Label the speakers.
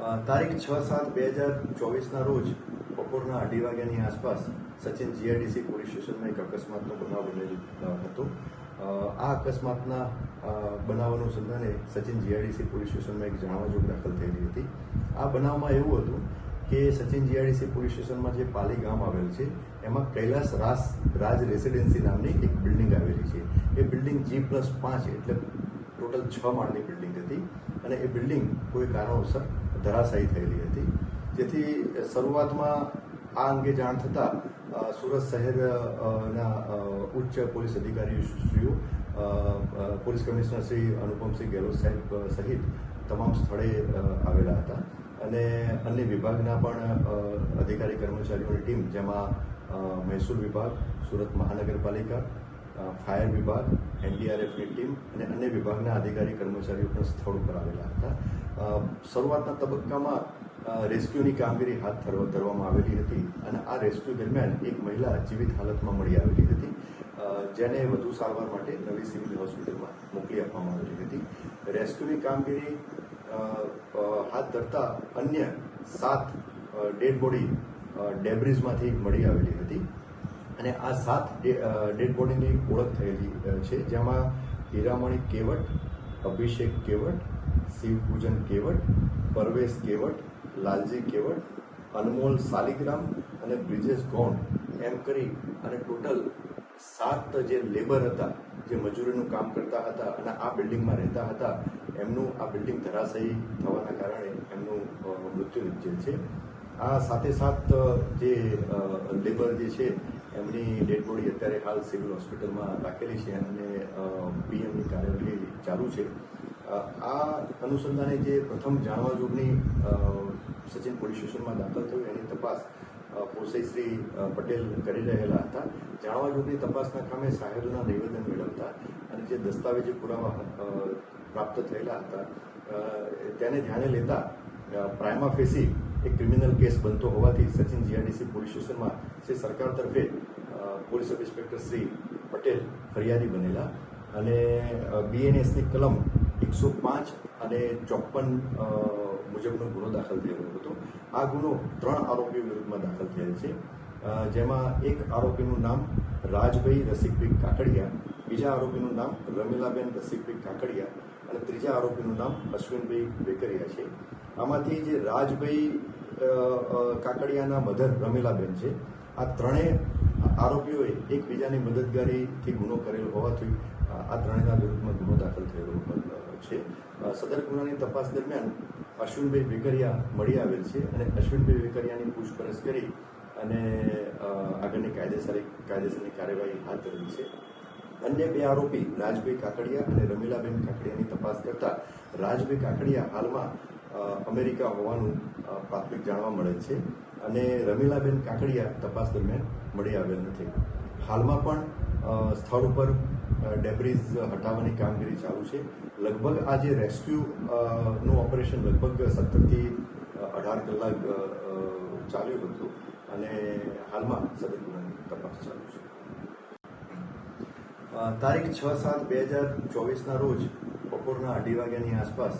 Speaker 1: તારીખ 6/7/2024ના રોજ બપોરના 2:30 વાગ્યાની આસપાસ સચિન જીઆઈડીસી પોલીસ સ્ટેશનમાં એક અકસ્માતનો બનાવ બનેલ હતો. આ અકસ્માતના બનાવ અનુસંધાને સચિન જીઆઈડીસી પોલીસ સ્ટેશનમાં એક જાણવાજોગ દાખલ થયેલી હતી. આ બનાવમાં એવું હતું કે સચિન જીઆઈડીસી પોલીસ સ્ટેશનમાં જે પાલી ગામ આવેલ છે એમાં કૈલાસ રાજ રેસિડેન્સી નામની એક બિલ્ડિંગ આવેલી છે. એ બિલ્ડિંગ G+5 એટલે ટોટલ 6 માળની બિલ્ડિંગ હતી અને એ બિલ્ડિંગ કોઈ કારણોસર ધરાશાયી થયેલી હતી. જેથી શરૂઆતમાં આ અંગે જાણ થતાં સુરત શહેરના ઉચ્ચ પોલીસ અધિકારીશ્રીઓ, પોલીસ કમિશનર શ્રી અનુપમસિંહ ગેહલોત સાહેબ સહિત તમામ સ્થળે આવેલા હતા અને અન્ય વિભાગના પણ અધિકારી કર્મચારીઓની ટીમ, જેમાં મહેસૂલ વિભાગ, સુરત મહાનગરપાલિકા, ફાયર વિભાગ, NDRFની ટીમ અને અન્ય વિભાગના અધિકારી કર્મચારીઓ પણ સ્થળ ઉપર આવેલા હતા. શરૂઆતના તબક્કામાં રેસ્ક્યુની કામગીરી હાથ ધરવામાં આવેલી હતી અને આ રેસ્ક્યુ દરમિયાન એક મહિલા જીવિત હાલતમાં મળી આવેલી હતી, જેને વધુ સારવાર માટે નવી સિવિલ હોસ્પિટલમાં મોકલી આપવામાં આવેલી હતી. રેસ્ક્યુની કામગીરી હાથ ધરતા અન્ય 7 ડેડ બોડી ડેબ્રીઝમાંથી મળી આવેલી હતી અને આ 7 ડેડ બોડીની ઓળખ થયેલી છે, જેમાં હીરામણી કેવટ, અભિષેક કેવટ, શિવપૂજન કેવટ, પરવેશ કેવટ, લાલજી કેવટ, અનમોલ સાલિગ્રામ અને બ્રિજેશ ગોંડ એમ કરી અને ટોટલ 7 જે લેબર હતા, જે મજૂરીનું કામ કરતા હતા અને આ બિલ્ડિંગમાં રહેતા હતા, એમનું આ બિલ્ડિંગ ધરાશાયી થવાના કારણે એમનું મૃત્યુ નિપજેલ છે. આ સાથે જે લેબર જે છે એમની ડેડ બોડી અત્યારે હાલ સિવિલ હોસ્પિટલમાં રાખેલી છે અને PMની કાર્યવાહી ચાલુ છે. આ અનુસંધાને જે પ્રથમ જાણવાજોગની સચિન પોલીસ સ્ટેશનમાં દાખલ થયું એની તપાસ પોસાઈ શ્રી પટેલ કરી રહેલા હતા. જાણવાજોગની તપાસના કામે સાહેબોના નિવેદન મેળવતા અને જે દસ્તાવેજી પુરાવા પ્રાપ્ત થયેલા હતા તેને ધ્યાને લેતા પ્રાઇમા ફેસી એક ક્રિમિનલ કેસ બનતો હોવાથી સચિન જીઆઈડીસી પોલીસ સ્ટેશનમાં શ્રી સરકાર તરફે police sub inspector Shri Patel ફરિયાદી બનેલા અને BNSની કલમ 105 અને 54 મુજબનો ગુનો દાખલ થયેલો હતો. આ ગુનો 3 આરોપીઓ વિરુદ્ધમાં દાખલ થયેલ છે, જેમાં એક આરોપીનું નામ રાજભાઈ રસિકભાઈ કાકડિયા, બીજા આરોપીનું નામ રમીલાબેન રસિકભાઈ કાકડિયા અને ત્રીજા આરોપીનું નામ અશ્વિનભાઈ વેકરિયા છે. આમાંથી જે રાજભાઈ કાકડિયાના મધર રમીલાબેન છે, આ ત્રણેય આરોપીઓએ એકબીજાની મદદગારીથી ગુનો કરેલો હોવાથી આ ત્રણેયના વિરુદ્ધમાં ગુનો દાખલ થયેલો છે. સદર ગુનાની તપાસ દરમિયાન અશ્વિનભાઈ વેકરિયા મળી આવેલ છે અને અશ્વિનભાઈ વેકરિયાની પૂછપરછ કરી અને આગળની કાયદેસરની કાર્યવાહી હાથ ધરી છે. અન્ય 2 આરોપી રાજભાઈ કાકડિયા અને રમીલાબેન કાકડિયાની તપાસ કરતા રાજભાઈ કાકડિયા હાલમાં અમેરિકા હોવાનું પ્રાથમિક જાણવા મળે છે અને રમીલાબેન કાકડિયા તપાસ દરમિયાન મળી આવેલ નથી. હાલમાં પણ સ્થળ ઉપર ડેબ્રીઝ હટાવવાની કામગીરી ચાલુ છે. લગભગ આ જે રેસ્ક્યુનું ઓપરેશન લગભગ 17 થી 18 કલાક ચાલ્યું હતું અને હાલમાં સદર ગુનાની તપાસ ચાલુ છે. તારીખ 6/7/2024ના રોજ બપોરના 2:30 વાગ્યાની આસપાસ